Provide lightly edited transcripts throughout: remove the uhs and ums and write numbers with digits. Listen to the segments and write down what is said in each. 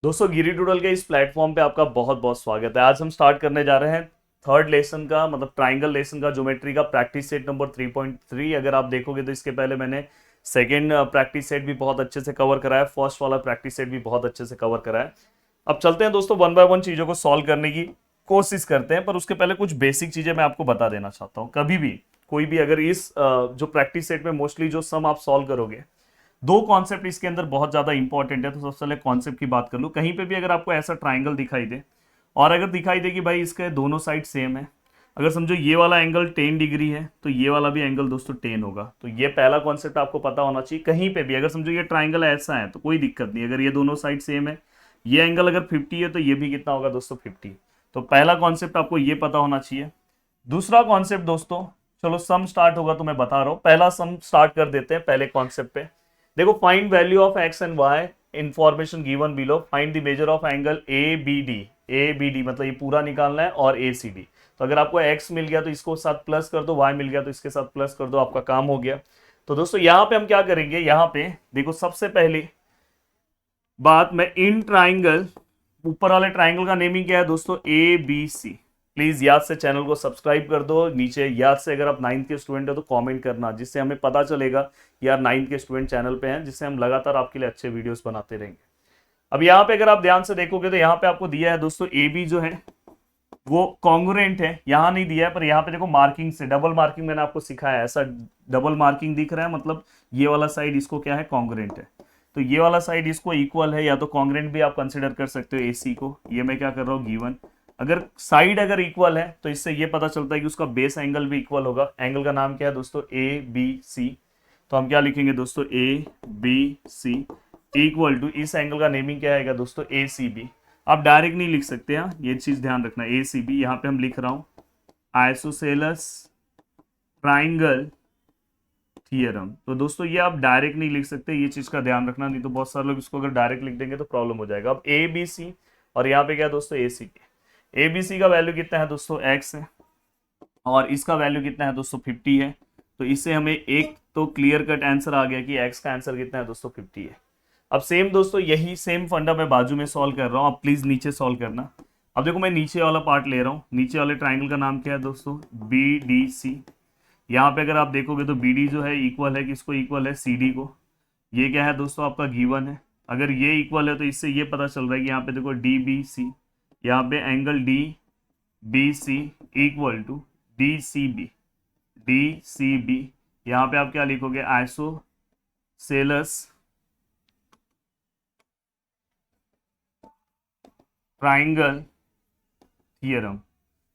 दोस्तों गिरी डूडल के इस प्लेटफॉर्म पे आपका बहुत बहुत स्वागत है। आज हम स्टार्ट करने जा रहे हैं थर्ड लेसन का, मतलब ट्राइंगल लेसन का, ज्योमेट्री का प्रैक्टिस सेट नंबर 3.3। अगर आप देखोगे तो इसके पहले मैंने सेकेंड प्रैक्टिस सेट भी बहुत अच्छे से कवर कराया, फर्स्ट वाला प्रैक्टिस सेट भी बहुत अच्छे से कवर कराया। अब चलते हैं दोस्तों, वन बाय वन चीज़ों को सॉल्व करने की कोशिश करते हैं, पर उसके पहले कुछ बेसिक चीज़ें मैं आपको बता देना चाहता हूँ। कभी भी कोई भी अगर इस जो प्रैक्टिस सेट में मोस्टली जो सम आप सॉल्व करोगे, दो कॉन्सेप्ट इसके अंदर बहुत ज्यादा इंपॉर्टेंट है। तो सबसे पहले कॉन्सेप्ट की बात कर लूं। कहीं पे भी अगर आपको ऐसा ट्राइंगल दिखाई दे और अगर दिखाई दे कि भाई इसके दोनों साइड सेम है, अगर समझो ये वाला एंगल 10 डिग्री है तो ये वाला भी एंगल दोस्तों 10 होगा। तो ये पहला कॉन्सेप्ट आपको पता होना चाहिए। कहीं पे भी अगर समझो ये ट्राइंगल ऐसा है तो कोई दिक्कत नहीं, अगर ये दोनों साइड सेम है, ये एंगल अगर 50 है तो ये भी कितना होगा दोस्तों 50। तो पहला कॉन्सेप्ट आपको ये पता होना चाहिए। दूसरा कॉन्सेप्ट दोस्तों, चलो सम स्टार्ट होगा तो मैं बता रहा हूं, पहला सम स्टार्ट कर देते हैं पहले कॉन्सेप्ट पे। देखो, find value of X and Y, information given below, find the measure of angle A B D. A B D मतलब ये पूरा निकालना है, और ए सी डी। तो अगर आपको एक्स मिल गया तो इसको साथ प्लस कर दो, वाई मिल गया तो इसके साथ प्लस कर दो, आपका काम हो गया। तो दोस्तों यहाँ पे हम क्या करेंगे, यहाँ पे देखो सबसे पहले बात, मैं इन ट्राइंगल, ऊपर वाले ट्राइंगल का नेमिंग क्या है दोस्तों, ए बी सी। प्लीज याद से चैनल को सब्सक्राइब कर दो। नीचे याद से, अगर आप 9th के स्टूडेंट हो तो कमेंट करना, जिससे हमें पता चलेगा यार 9th के स्टूडेंट चैनल पे हैं, जिससे हम लगातार आपके लिए अच्छे वीडियोस बनाते रहेंगे। अब यहाँ पे अगर आप ध्यान से देखोगे तो यहाँ पे आपको दिया है दोस्तों ए बी जो है वो कॉन्ग्रुएंट है। यहाँ नहीं दिया है, पर यहाँ पे देखो मार्किंग से, डबल मार्किंग मैंने आपको सिखाया है, ऐसा डबल मार्किंग दिख रहा है, मतलब ये वाला साइड इसको क्या है, कॉन्ग्रुएंट है। तो ये वाला साइड इसको इक्वल है, या तो कॉन्ग्रुएंट भी आप कंसिडर कर सकते हो एसी को। ये मैं क्या कर रहा हूँ, गिवन। अगर साइड अगर इक्वल है तो इससे ये पता चलता है कि उसका बेस एंगल भी इक्वल होगा। एंगल का नाम क्या है दोस्तों, ए बी सी। तो हम क्या लिखेंगे दोस्तों, A B C equal to, इस एंगल का नेमिंग क्या आएगा दोस्तों, ए सी बी। आप डायरेक्ट नहीं लिख सकते हैं, ये चीज ध्यान रखना। ए सी बी यहाँ पे हम लिख रहा हूं आइसोसेलेस ट्राइंगल थियरम। तो दोस्तों ये आप डायरेक्ट नहीं लिख सकते, ये चीज का ध्यान रखना, नहीं तो बहुत सारे लोग इसको अगर डायरेक्ट लिख देंगे तो प्रॉब्लम हो जाएगा। अब ए बी सी, और यहाँ पे क्या दोस्तों, ए सी बी। ए बी सी का वैल्यू कितना है दोस्तों, एक्स है, और इसका वैल्यू कितना है दोस्तों 50 है। तो इससे हमें एक तो क्लियर कट आंसर आ गया कि एक्स का आंसर कितना है दोस्तों 50 है। अब सेम दोस्तों यही सेम फंडा मैं बाजू में सॉल्व कर रहा हूँ, आप प्लीज नीचे सॉल्व करना। अब देखो मैं नीचे वाला पार्ट ले रहा हूँ, नीचे वाले ट्राइंगल का नाम क्या है दोस्तों, बी डी सी। यहाँ पे अगर आप देखोगे तो बी डी जो है इक्वल है किसको, इक्वल है सी डी को। ये क्या है दोस्तों, आपका गिवन है। अगर ये इक्वल है तो इससे ये पता चल रहा है कि यहाँ पे देखो डी बी सी, यहाँ पे angle D B C equal to D C B. D C B यहाँ पे आप क्या लिखोगे, आइसोसेलेस ट्राइंगल थियरम।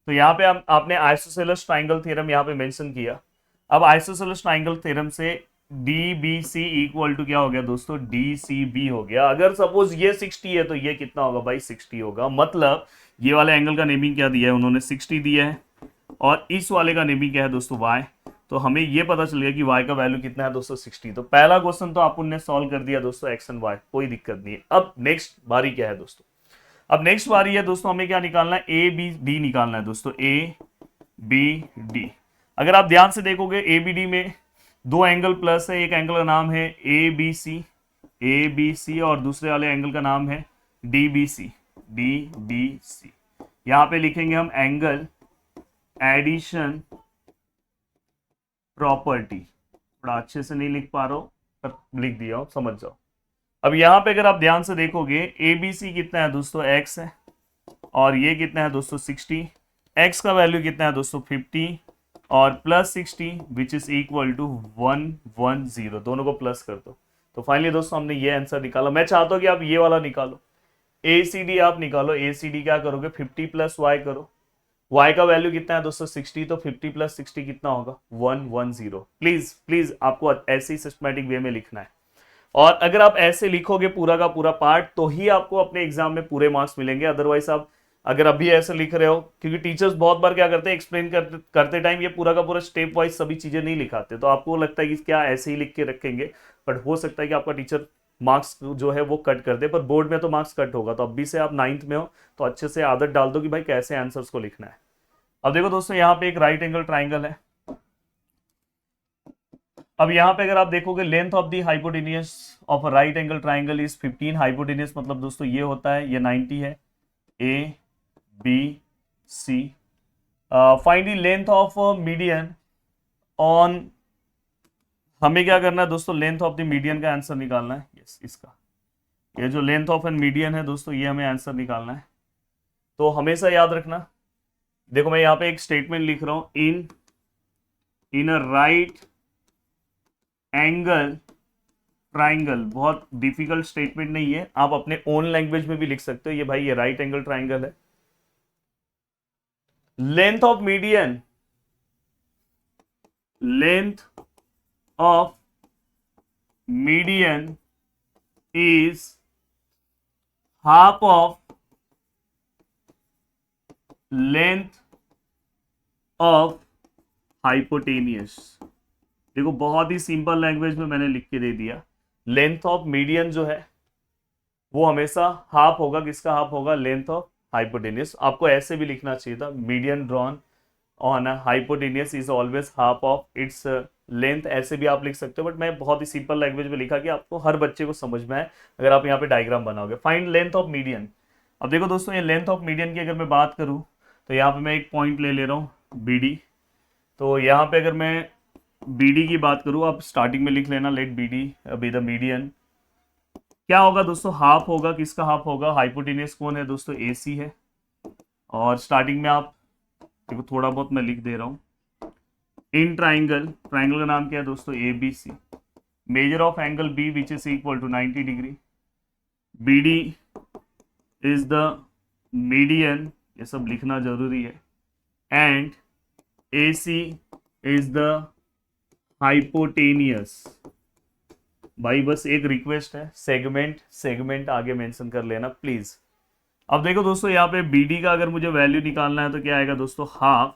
तो यहाँ पे आपने आइसोसेलेस ट्राइंगल थ्योरम यहाँ पे मेंशन किया। अब आइसोसेलेस ट्राइंगल थ्योरम से D B C equal to क्या हो गया दोस्तों, डी सी बी हो गया। अगर सपोज ये 60 है तो ये कितना होगा भाई, 60 होगा। मतलब ये वाले एंगल का नेमिंग क्या दिया है उन्होंने, 60 दिया है, और इस वाले का नेमिंग क्या है दोस्तों, वाई। तो हमें ये पता चल गया कि वाई का वैल्यू कितना है दोस्तों 60। तो पहला क्वेश्चन तो आपने सॉल्व कर दिया दोस्तों, एक्स एंड वाई, कोई दिक्कत नहीं है। अब नेक्स्ट बारी क्या है दोस्तों, अब नेक्स्ट बारी है दोस्तों, हमें क्या निकालना है, ए बी डी निकालना है दोस्तों, ए बी डी। अगर आप ध्यान से देखोगे ए बी डी में दो एंगल प्लस है, एक एंगल का नाम है A B C, A B सी, और दूसरे वाले एंगल का नाम है D B C, D B C. यहां पे लिखेंगे हम एंगल एडिशन प्रॉपर्टी। थोड़ा अच्छे से नहीं लिख पा रहा हूं, पर लिख दिया हूं, समझ जाओ। अब यहाँ पे अगर आप ध्यान से देखोगे, ए बी सी कितना है दोस्तों, एक्स है, और ये कितना है दोस्तों 60। एक्स का वैल्यू कितना है दोस्तों 50, और plus 60 which is equal to 110, दोनों को प्लस कर दो। तो फाइनली दोस्तों हमने ये आंसर निकाला। मैं चाहता हूँ कि आप ये वाला निकालो, ए सी डी आप निकालो। ए सी डी क्या करोगे, 50 प्लस वाई करो। y का वैल्यू कितना है दोस्तों 60, तो 50 प्लस 60 कितना होगा, 110। प्लीज प्लीज आपको ऐसे ही सिस्टमैटिक वे में लिखना है, और अगर आप ऐसे लिखोगे पूरा का पूरा पार्ट तो ही आपको अपने एग्जाम में पूरे मार्क्स मिलेंगे। अदरवाइज आप अगर अभी ऐसे लिख रहे हो, क्योंकि टीचर्स बहुत बार क्या करते हैं, एक्सप्लेन करते टाइम ये पूरा का पूरा स्टेप वाइज सभी चीजें नहीं लिखाते, तो आपको लगता है कि क्या ऐसे ही लिख के रखेंगे, बट हो सकता है कि आपका टीचर मार्क्स जो है वो कट कर दे, पर बोर्ड में तो मार्क्स कट होगा। तो अभी से आप 9th में हो तो अच्छे से आदत डाल दो कि भाई कैसे आंसर्स को लिखना है। अब देखो दोस्तों यहाँ पे एक राइट एंगल ट्राइंगल है। अब यहाँ पे अगर आप देखोगे length of the hypotenuse of right angle triangle is 15। Hypotenuse मतलब दोस्तों ये होता है, ये 90 है, A B C. Find the length of median on, हमें क्या करना है दोस्तों, लेंथ ऑफ द मीडियन का आंसर निकालना है। यस, इसका ये जो लेंथ ऑफ एन मीडियन है दोस्तों, ये हमें आंसर निकालना है। तो हमेशा याद रखना, देखो मैं यहाँ पे एक स्टेटमेंट लिख रहा हूं, इन अ राइट एंगल ट्राइंगल। बहुत डिफिकल्ट स्टेटमेंट नहीं है, आप अपने ओन लैंग्वेज में भी लिख सकते हो। ये भाई ये राइट एंगल ट्राइंगल है, length of median, length of median is half of length of hypotenuse. देखो बहुत ही सिंपल लैंग्वेज में मैंने लिख के दे दिया, लेंथ ऑफ मीडियन जो है वो हमेशा हाफ होगा, किसका हाफ होगा, लेंथ ऑफ हाइपोटेनियस। आपको ऐसे भी लिखना चाहिए था, median drawn on hypotenuse is always half of its length. ऐसे भी आप लिख सकते हो, बट मैं बहुत ही सिंपल लैंग्वेज में लिखा कि आपको हर बच्चे को समझ में आए अगर आप यहाँ पे डायग्राम बनाओगे। Find length of median. अब देखो दोस्तों, ये लेंथ ऑफ मीडियन की अगर मैं बात करूँ तो यहाँ पे मैं एक पॉइंट ले रहा हूँ बी डी। तो यहाँ पे अगर मैं बी डी की बात करूँ, आप स्टार्टिंग में लिख लेना, let B D be the median. क्या होगा दोस्तों, हाफ होगा, किसका हाफ होगा, हाइपोटेनियस कौन है दोस्तों, ए सी है। और स्टार्टिंग में आप देखो, थोड़ा बहुत मैं लिख दे रहा हूँ, इन ट्राइंगल, ट्राइंगल का नाम क्या है दोस्तों, A B C. Measure of angle B which is equal to 90 degree. B D is the median, ये सब लिखना जरूरी है। And A C is the hypotenuse. भाई बस एक रिक्वेस्ट है, सेगमेंट आगे मेंशन कर लेना प्लीज। अब देखो दोस्तों, यहाँ पे BD का अगर मुझे वैल्यू निकालना है तो क्या आएगा दोस्तों, हाफ।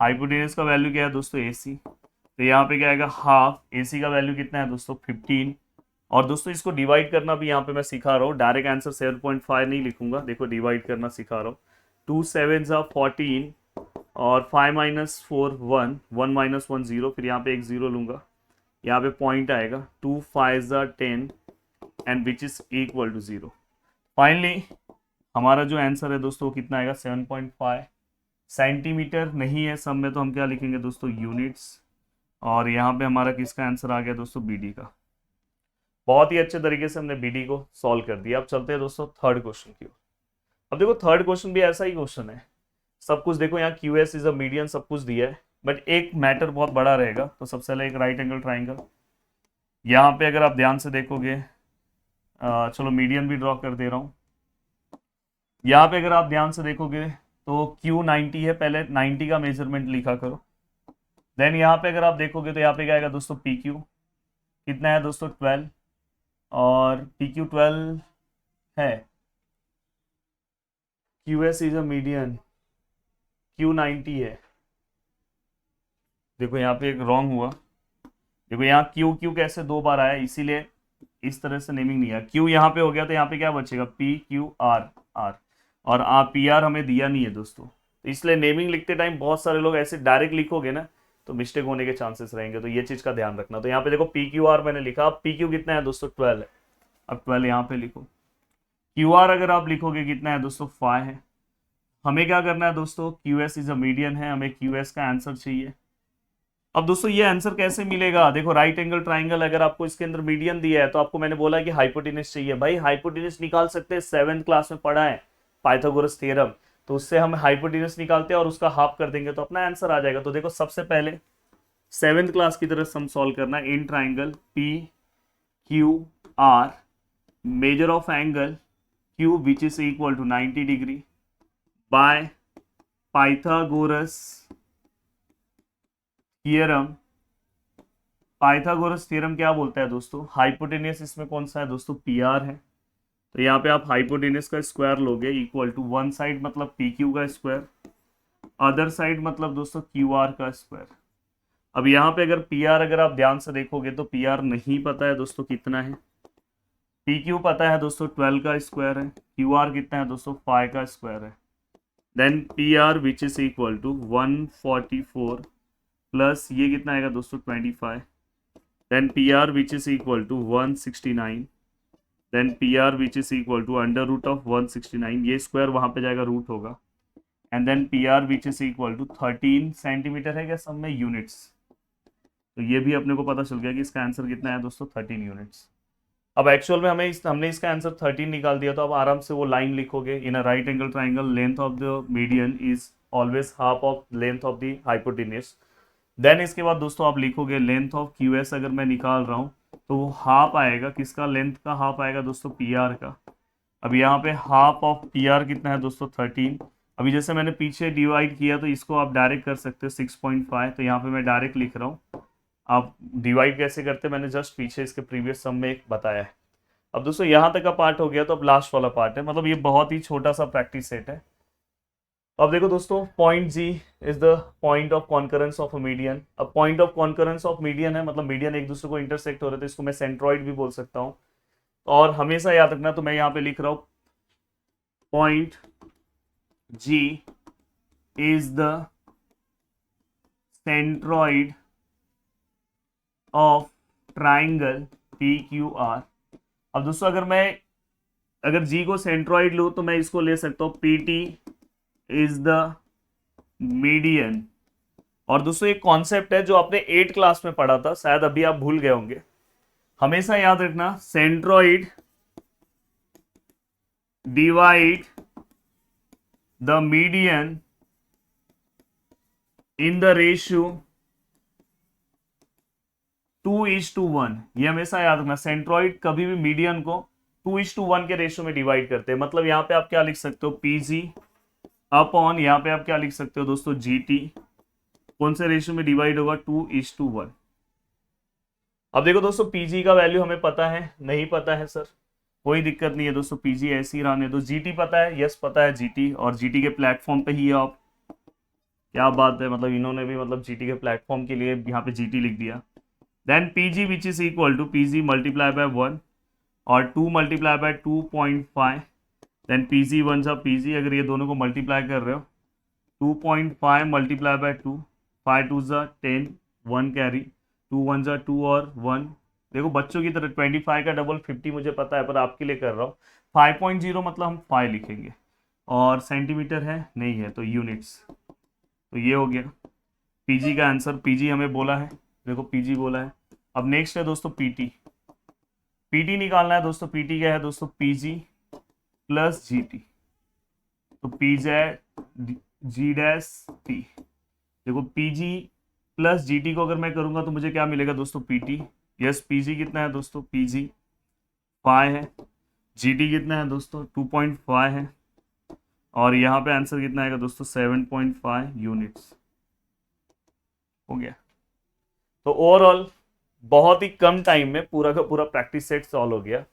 हाइपोटेनस का वैल्यू क्या है दोस्तों, AC। तो यहाँ पे क्या आएगा, हाफ। AC का वैल्यू कितना है दोस्तों, 15। और दोस्तों इसको डिवाइड करना भी यहाँ पे मैं सिखा रहा हूँ, डायरेक्ट आंसर 7.5 नहीं लिखूंगा, देखो डिवाइड करना सिखा रहा हूँ। 2 7 14 और 5 - 4 1, 1 - 1 0, फिर यहाँ पे एक 0 लूंगा, यहाँ पे पॉइंट आएगा, 2 5 10 and which is equal to 0। Finally हमारा जो आंसर है दोस्तों कितना आएगा, 7.5 सेंटीमीटर। नहीं है सब में, तो हम क्या लिखेंगे दोस्तों, यूनिट्स। और यहाँ पे हमारा किसका आंसर आ गया दोस्तों, BD का। बहुत ही अच्छे तरीके से हमने BD को सॉल्व कर दिया। अब चलते हैं दोस्तों थर्ड क्वेश्चन की ओर। अब देखो थर्ड क्वेश्चन भी ऐसा ही क्वेश्चन है, सब कुछ देखो यहाँ QS इज अ मीडियन सब कुछ दिया है, बट एक मैटर बहुत बड़ा रहेगा। तो सबसे पहले एक राइट एंगल ट्राइंगल, यहाँ पे अगर आप ध्यान से देखोगे, चलो मीडियन भी ड्रॉ कर दे रहा हूँ। यहाँ पे अगर आप ध्यान से देखोगे तो Q 90 है, पहले 90 का मेजरमेंट लिखा करो। देन यहाँ पे अगर आप देखोगे तो यहाँ पे क्या आएगा दोस्तों, PQ कितना है दोस्तों, 12। और PQ 12 है, QS is a median, Q 90 है। देखो यहाँ पे एक रॉन्ग हुआ, देखो यहाँ Q कैसे 2 बार आया, इसीलिए इस तरह से नेमिंग नहीं है। Q यहाँ पे हो गया तो यहाँ पे क्या बचेगा, PQR R। और PR हमें दिया नहीं है दोस्तों, तो इसलिए नेमिंग लिखते टाइम बहुत सारे लोग ऐसे डायरेक्ट लिखोगे ना तो मिस्टेक होने के चांसेस रहेंगे, तो ये चीज का ध्यान रखना। तो यहाँ पे देखो PQR मैंने लिखा, अब PQ कितना है दोस्तों, 12 है। अब 12 यहाँ पे लिखो। QR अगर आप लिखोगे कितना है दोस्तों, 5 है। हमें क्या करना है दोस्तों, QS इज अ मीडियन है, हमें QS का आंसर चाहिए। अब दोस्तों ये आंसर कैसे मिलेगा, देखो राइट एंगल ट्राइंगल अगर आपको इसके अंदर मीडियन दिया है तो आपको मैंने बोला कि हाइपोटेनस चाहिए। भाई हाइपोटेनस निकाल सकते हैं, 7th क्लास में पढ़ा है पाइथागोरस थ्योरम, तो उससे हम हाइपोटेनस निकालते हैं और उसका हाफ कर देंगे तो अपना आंसर आ जाएगा। तो देखो सबसे पहले 7th क्लास की तरह सम सॉल्व करना है। In triangle PQR, measure of angle Q which is equal to 90 degree by Pythagoras theorem. Pythagoras theorem क्या बोलता है दोस्तों, हाइपोटेनस इसमें कौन सा है दोस्तों, PR है। तो यहाँ पे आप हाइपोटेनस का स्क्वायर लोगे इक्वल टू, वन साइड मतलब PQ का स्क्वायर, अदर साइड मतलब दोस्तों QR का स्क्वायर। अब यहाँ पे अगर PR अगर आप ध्यान से देखोगे तो PR नहीं पता है दोस्तों कितना है, PQ पता है दोस्तों 12 का स्क्वायर है, QR कितना है दोस्तों 5 का स्क्वायर है। Then PR which is equal to 144 plus ये कितना आएगा दोस्तों 25 then P R which is equal to 169, then P R which is equal to under root of 169, ये स्क्वायर वहां पे जाएगा, रूट होगा, and then P R which is equal to 13 centimetre है क्या सब में यूनिट्स। तो ये भी अपने को पता चल गया कि इसका आंसर कितना है दोस्तों, 13 यूनिट्स। अब एक्चुअल में हमने इसका आंसर 13 निकाल दिया, तो अब आराम से वो लाइन लिखोगे, in a right angle triangle length of the median is always half of length of the hypotenuse. Then इसके बाद दोस्तों आप लिखोगे लेंथ ऑफ क्यू एस, अगर मैं निकाल रहा हूँ तो वो हाफ आएगा, किसका, लेंथ का हाफ आएगा दोस्तों, पी आर का। अब यहाँ पे हाफ ऑफ पी आर कितना है दोस्तों, 13। अभी जैसे मैंने पीछे डिवाइड किया तो इसको आप डायरेक्ट कर सकते हो 6.5, तो यहाँ पे मैं डायरेक्ट लिख रहा हूँ। आप डिवाइड कैसे करते हैं मैंने जस्ट पीछे इसके प्रीवियस सम में एक बताया है। अब दोस्तों यहाँ तक का पार्ट हो गया, तो अब लास्ट वाला पार्ट है, मतलब ये बहुत ही छोटा सा प्रैक्टिस सेट है। अब देखो दोस्तों, point G is the point of concurrence of a median. अब point of concurrence of median है, मतलब मीडियन एक दूसरे को इंटरसेक्ट हो रहे थे, इसको मैं सेंट्रॉइड भी बोल सकता हूँ। और हमेशा याद रखना, तो मैं यहाँ पे लिख रहा हूँ point G is the centroid of triangle P Q R. अब दोस्तों अगर जी को सेंट्रॉइड लूँ तो मैं इसको ले सकता हूँ P T is the median. और दोस्तों एक कॉन्सेप्ट है जो आपने 8 क्लास में पढ़ा था, शायद अभी आप भूल गए होंगे। हमेशा याद रखना, centroid divide the median in the ratio 2:1। ये हमेशा याद रखना, सेंट्रॉइड कभी भी मीडियन को 2:1 के रेशियो में डिवाइड करते हैं। मतलब यहाँ पे आप क्या लिख सकते हो, पीजी अपॉन, यहाँ पे आप क्या लिख सकते हो दोस्तों, जीटी। कौन से रेशियो में डिवाइड होगा, 2:1। अब देखो दोस्तों, पीजी का वैल्यू हमें पता है, नहीं पता है सर, कोई दिक्कत नहीं है दोस्तों, पीजी ऐसे ही रहने दो। जीटी पता है, यस पता है जीटी, और जीटी के प्लेटफॉर्म पे ही आप, क्या बात है, मतलब इन्होंने भी मतलब जीटी के प्लेटफॉर्म के लिए यहाँ पे जीटी लिख दिया। Then PG which is equal to PG multiply by 1 और 2 मल्टीप्लाई बाय 2.5। देन पीजी 1 जा पीजी, अगर ये दोनों को मल्टीप्लाई कर रहे हो, 2.5 मल्टीप्लाई बाय 2, 5 2 जा 10, 1 कैरी, 2 1 जा 2 और 1। देखो बच्चों की तरह 25 का डबल 50 मुझे पता है, पर आपके लिए कर रहा हूँ। 5.0 मतलब हम 5 लिखेंगे, और सेंटीमीटर है नहीं है तो यूनिट्स। तो ये हो गया पीजी का आंसर, पीजी हमें बोला है, देखो पीजी बोला है। अब नेक्स्ट है दोस्तों पीटी। पीटी निकालना है दोस्तों, पीटी क्या है दोस्तों, पीजी प्लस जीटी। तो पीजेड जी डैश टी। देखो पीजी प्लस जीटी को अगर मैं करूंगा तो मुझे क्या मिलेगा दोस्तों, पीटी। यस, पीजी कितना है दोस्तों, पीजी 5 है, जीटी कितना है दोस्तों, 2.5 है, और यहाँ पे आंसर कितना आएगा दोस्तों, 7.5 यूनिट्स। हो गया। तो ओवरऑल बहुत ही कम टाइम में पूरा का पूरा प्रैक्टिस सेट सॉल्व हो गया।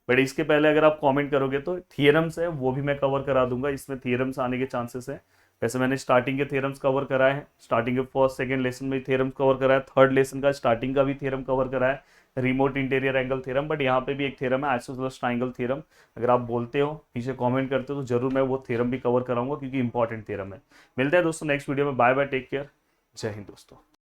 बट इसके पहले अगर आप कमेंट करोगे तो थियरम्स है वो भी मैं कवर करा दूंगा, इसमें थियरम्स आने के चांसेस है। वैसे मैंने स्टार्टिंग के थियरम्स कवर कराए हैं, स्टार्टिंग के फर्स्ट सेकंड लेसन में थ्योरम कवर कराया, थर्ड लेसन का स्टार्टिंग का भी थ्योरम कवर कराया, remote interior angle theorem. But यहाँ पे भी एक थ्योरम है आइसोसेलेस ट्रायंगल थ्योरम, अगर आप बोलते हो पीछे कमेंट करते हो तो जरूर मैं वो थ्योरम भी कवर कराऊंगा क्योंकि इंपॉर्टेंट थ्योरम है। मिलते हैं दोस्तों नेक्स्ट वीडियो में, बाय बाय, टेक केयर, जय हिंद दोस्तों।